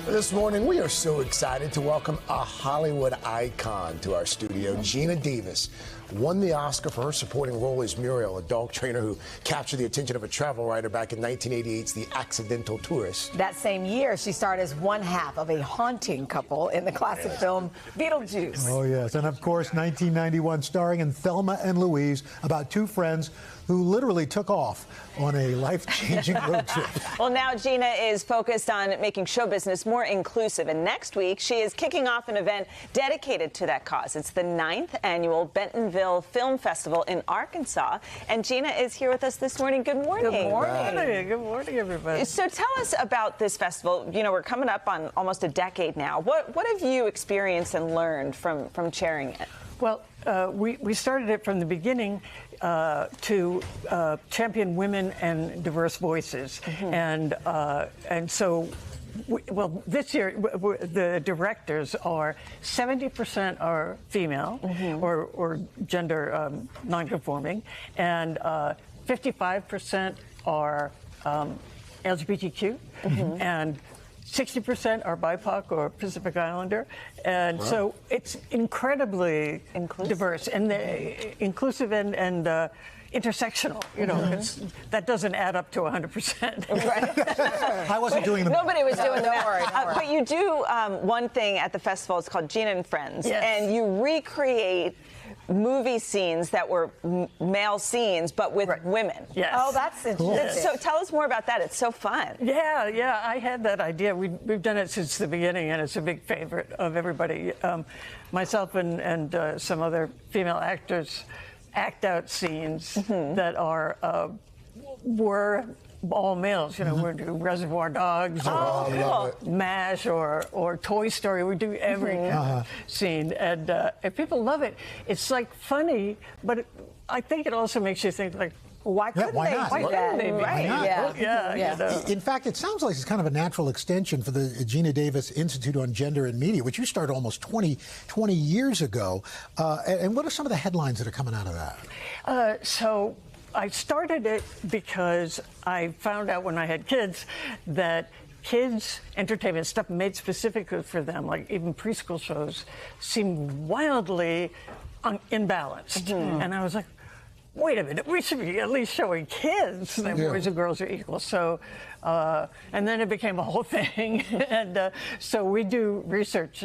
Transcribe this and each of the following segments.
This morning, we are so excited to welcome a Hollywood icon to our studio. Geena Davis won the Oscar for her supporting role as Muriel, a dog trainer who captured the attention of a travel writer back in 1988's The Accidental Tourist. That same year, she starred as one half of a haunting couple in the classic film Beetlejuice. Oh, yes. And, of course, 1991, starring in Thelma and Louise, about two friends who literally took off on a life-changing road trip. Well, now Geena is focused on making show business more inclusive, and next week she is kicking off an event dedicated to that cause. It's the 9th annual Bentonville Film Festival in Arkansas, and Geena is here with us this morning. Good morning. Good morning. Good morning, everybody. So tell us about this festival. You know, we're coming up on almost a decade now. What have you experienced and learned from chairing it? Well, we started it from the beginning to champion women and diverse voices, and so. Well, this year, the directors are 70% are female or gender non-conforming, and 55% are LGBTQ, and 60% are BIPOC or Pacific Islander, and so it's incredibly diverse and inclusive and intersectional. You know, that doesn't add up to 100%. Right. I wasn't doing the Nobody was doing that. Don't worry. But you do one thing at the festival. It's called Geena and Friends, and you recreate movie scenes that were male scenes, but with women. Yes. Oh, that's interesting. So tell us more about that. It's so fun. Yeah, I had that idea. We've done it since the beginning, and it's a big favorite of everybody. Myself and some other female actors act out scenes that were all males. You know, we do Reservoir Dogs or MASH or Toy Story. We do every kind of scene, and people love it. It's like funny, but I think it also makes you think like, why couldn't why they not? do Why that? couldn't they be? Right. Yeah. You know. In fact, it sounds like it's kind of a natural extension for the Geena Davis Institute on Gender and Media, which you started almost 20 years ago. And what are some of the headlines that are coming out of that? So I started it because I found out when I had kids that kids' entertainment stuff made specifically for them, like even preschool shows, seemed wildly imbalanced. And I was like, wait a minute, we should be at least showing kids that boys and girls are equal. So, and then it became a whole thing. And so we do research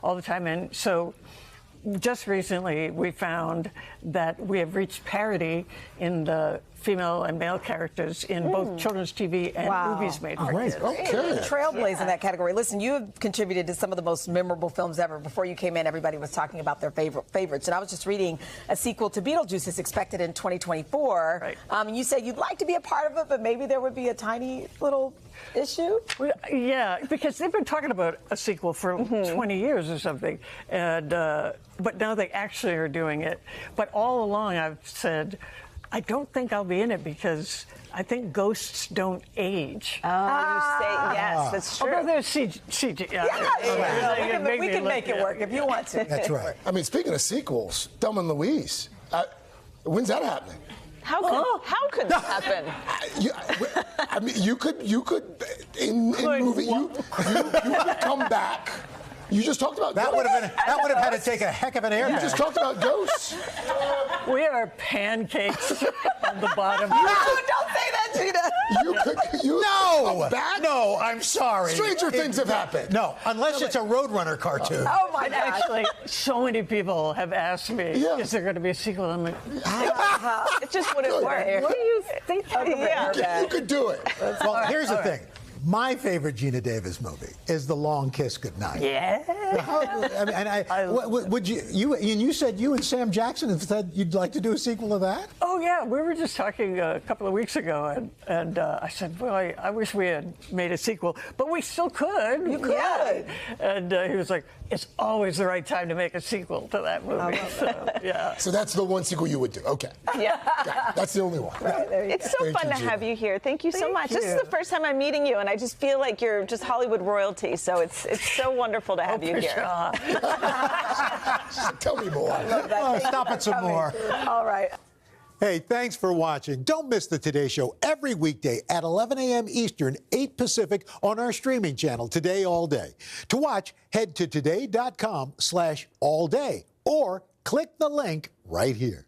all the time. And so just recently we found that we have reached parity in the female and male characters in both children's TV and movies made for kids. You're trailblazing in that category. Listen, you have contributed to some of the most memorable films ever. Before you came in, everybody was talking about their favorites. And I was just reading a sequel to Beetlejuice is expected in 2024. Right. And you said you'd like to be a part of it, but maybe there would be a tiny little issue? Well, yeah, because they've been talking about a sequel for 20 years or something. And but now they actually are doing it. But all along I've said, I don't think I'll be in it because I think ghosts don't age. Oh, you say yes, that's true. Although there's CG. We can make it work if you want to. That's right. I mean, speaking of sequels, Thelma and Louise, when's that happening? How could that happen? I mean, you could in movie you could come back. You just talked about That ghosts. would have had to take a heck of an airbag. You just talked about ghosts. We are pancakes on the bottom. No, don't say that, Geena. No, I'm sorry. Stranger things have happened. No, unless it's a Roadrunner cartoon. Oh, my gosh. Actually, so many people have asked me, is there going to be a sequel? I'm like, It just wouldn't work. what do you think? You could do it. Well, here's the thing. My favorite Geena Davis movie is The Long Kiss Goodnight. Yeah. You said you and Sam Jackson have said you'd like to do a sequel of that? Oh, yeah. We were just talking a couple of weeks ago, and I said, well, I wish we had made a sequel, but we still could. You could. And he was like, it's always the right time to make a sequel to that movie. So, yeah. So that's the one sequel you would do. Okay. Yeah. That's the only one. Right, there you It's go. so fun to have you here. Thank you so much. This is you. the first time I'm meeting you, and I just feel like you're just Hollywood royalty. So it's so wonderful to have you here. Tell me more. Love that. Thank you Stop for it some coming. more. All right. Hey, thanks for watching. Don't miss the Today Show every weekday at 11 a.m. Eastern, 8 Pacific on our streaming channel, Today All Day. To watch, head to today.com/allday or click the link right here.